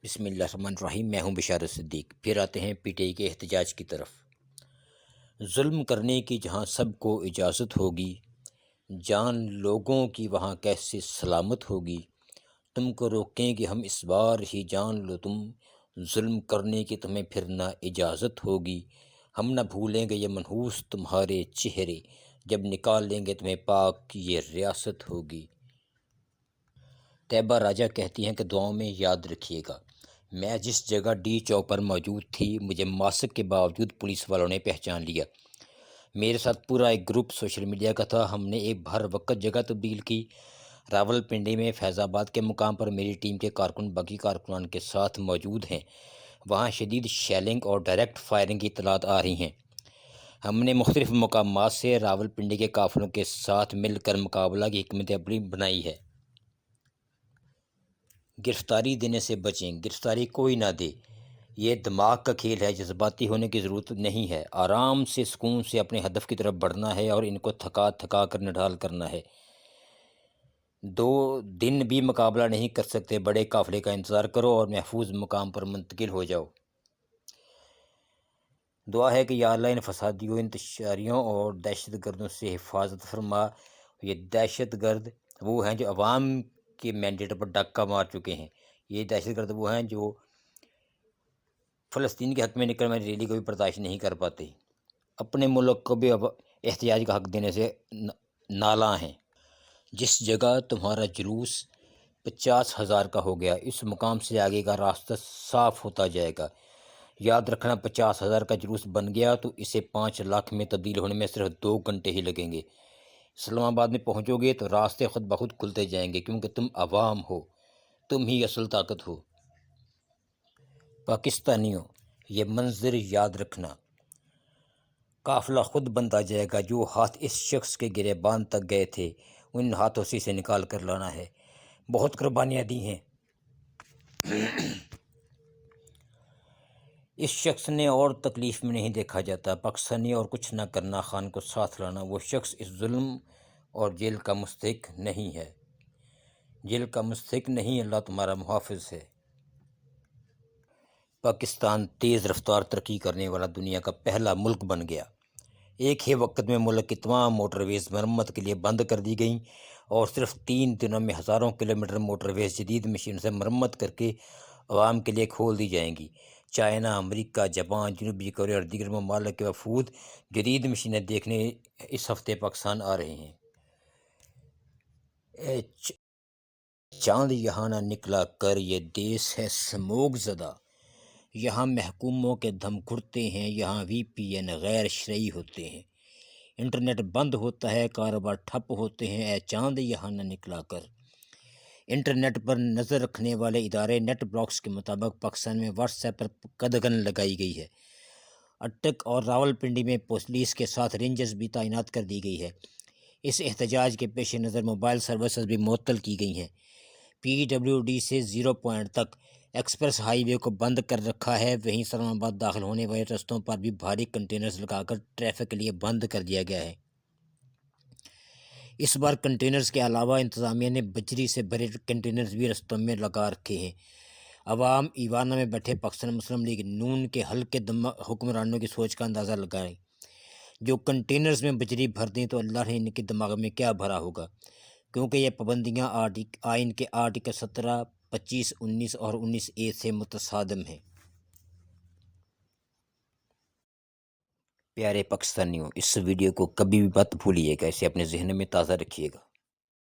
بسم اللہ الرحمن الرحیم۔ میں ہوں بشارت صدیق۔ پھر آتے ہیں پی ٹی آئی کے احتجاج کی طرف۔ ظلم کرنے کی جہاں سب کو اجازت ہوگی، جان لوگوں کی وہاں کیسے سلامت ہوگی۔ تم کو روکیں گے ہم اس بار ہی، جان لو تم ظلم کرنے کی تمہیں پھر نہ اجازت ہوگی۔ ہم نہ بھولیں گے یہ منحوس تمہارے چہرے، جب نکال لیں گے تمہیں پاک یہ ریاست ہوگی۔ طیبہ راجہ کہتی ہیں کہ دعاؤں میں یاد رکھیے گا، میں جس جگہ ڈی چوک پر موجود تھی مجھے ماسک کے باوجود پولیس والوں نے پہچان لیا۔ میرے ساتھ پورا ایک گروپ سوشل میڈیا کا تھا۔ ہم نے ایک ہر وقت جگہ تبدیل کی۔ راول پنڈی میں فیض آباد کے مقام پر میری ٹیم کے کارکن باقی کارکنان کے ساتھ موجود ہیں۔ وہاں شدید شیلنگ اور ڈائریکٹ فائرنگ کی اطلاعات آ رہی ہیں۔ ہم نے مختلف مقامات سے راول پنڈی کے قافلوں کے ساتھ مل کر مقابلہ کی حکمت عملی بنائی ہے۔ گرفتاری دینے سے بچیں، گرفتاری کوئی نہ دے، یہ دماغ کا کھیل ہے، جذباتی ہونے کی ضرورت نہیں ہے۔ آرام سے سکون سے اپنے ہدف کی طرف بڑھنا ہے اور ان کو تھکا کر نڈھال کرنا ہے۔ 2 دن بھی مقابلہ نہیں کر سکتے، بڑے قافلے کا انتظار کرو اور محفوظ مقام پر منتقل ہو جاؤ۔ دعا ہے کہ یا اللہ ان فسادیوں، انتشاریوں اور دہشت گردوں سے حفاظت فرما۔ یہ دہشت گرد وہ ہیں جو عوام کے مینڈیٹ پر ڈاکہ مار چکے ہیں۔ یہ دہشت گرد وہ ہیں جو فلسطین کے حق میں نکل میں ریلی کو بھی برداشت نہیں کر پاتے، اپنے ملک کو بھی احتجاج کا حق دینے سے نالاں ہیں۔ جس جگہ تمہارا جلوس 50,000 کا ہو گیا، اس مقام سے آگے کا راستہ صاف ہوتا جائے گا۔ یاد رکھنا 50,000 کا جلوس بن گیا تو اسے 5 لاکھ میں تبدیل ہونے میں صرف 2 گھنٹے ہی لگیں گے۔ اسلام آباد میں پہنچو گے تو راستے خود بخود کھلتے جائیں گے، کیونکہ تم عوام ہو، تم ہی اصل طاقت ہو۔ پاکستانیوں، یہ منظر یاد رکھنا، قافلہ خود بنتا جائے گا۔ جو ہاتھ اس شخص کے گریباں تک گئے تھے ان ہاتھوں سے اسے نکال کر لانا ہے۔ بہت قربانیاں دی ہیں اس شخص نے، اور تکلیف میں نہیں دیکھا جاتا۔ پاکستانی اور کچھ نہ کرنا خان کو ساتھ لانا، وہ شخص اس ظلم اور جیل کا مستحق نہیں ہے، جیل کا مستحق نہیں، اللہ تمہارا محافظ ہے۔ پاکستان تیز رفتار ترقی کرنے والا دنیا کا پہلا ملک بن گیا۔ ایک ہی وقت میں ملک کی تمام موٹر ویز مرمت کے لیے بند کر دی گئیں اور صرف 3 دنوں میں ہزاروں کلومیٹر موٹر ویز جدید مشین سے مرمت کر کے عوام کے لیے کھول دی جائیں گی۔ چائنا، امریکہ، جاپان، جنوبی کوریا اور دیگر ممالک کے وفود جدید مشینیں دیکھنے اس ہفتے پاکستان آ رہے ہیں۔ اے چاند یہاں نہ نکلا کر، یہ دیس ہے سموگ زدہ۔ یہاں محکوموں کے دھم گھٹتے ہیں، یہاں وی پی این غیر شرعی ہوتے ہیں، انٹرنیٹ بند ہوتا ہے، کاروبار ٹھپ ہوتے ہیں۔ اے چاند یہاں نہ نکلا کر۔ انٹرنیٹ پر نظر رکھنے والے ادارے نیٹ بلاکس کے مطابق پاکستان میں واٹس ایپ پر قدغن لگائی گئی ہے۔ اٹک اور راول پنڈی میں پولیس کے ساتھ رینجرز بھی تعینات کر دی گئی ہے۔ اس احتجاج کے پیش نظر موبائل سروسز بھی معطل کی گئی ہیں۔ پی ڈبلیو ڈی سے 0 پوائنٹ تک ایکسپریس ہائی وے کو بند کر رکھا ہے۔ وہیں اسلام آباد داخل ہونے والے رستوں پر بھی بھاری کنٹینرز لگا کر ٹریفک کے لیے بند کر دیا گیا ہے۔ اس بار کنٹینرز کے علاوہ انتظامیہ نے بجری سے بھرے کنٹینرز بھی رستوں میں لگا رکھے ہیں۔ عوام ایوانوں میں بیٹھے پاکستان مسلم لیگ نون کے ہلکے حکمرانوں کی سوچ کا اندازہ لگائیں۔ جو کنٹینرز میں بجری بھر دیں تو اللہ نے ان کے دماغ میں کیا بھرا ہوگا، کیونکہ یہ پابندیاں آئین کے آرٹیکل 17، 25، 19 اور 19A سے متصادم ہیں۔ پیارے پاکستانیوں، اس ویڈیو کو کبھی بھی مت بھولیے گا، اسے اپنے ذہن میں تازہ رکھیے گا۔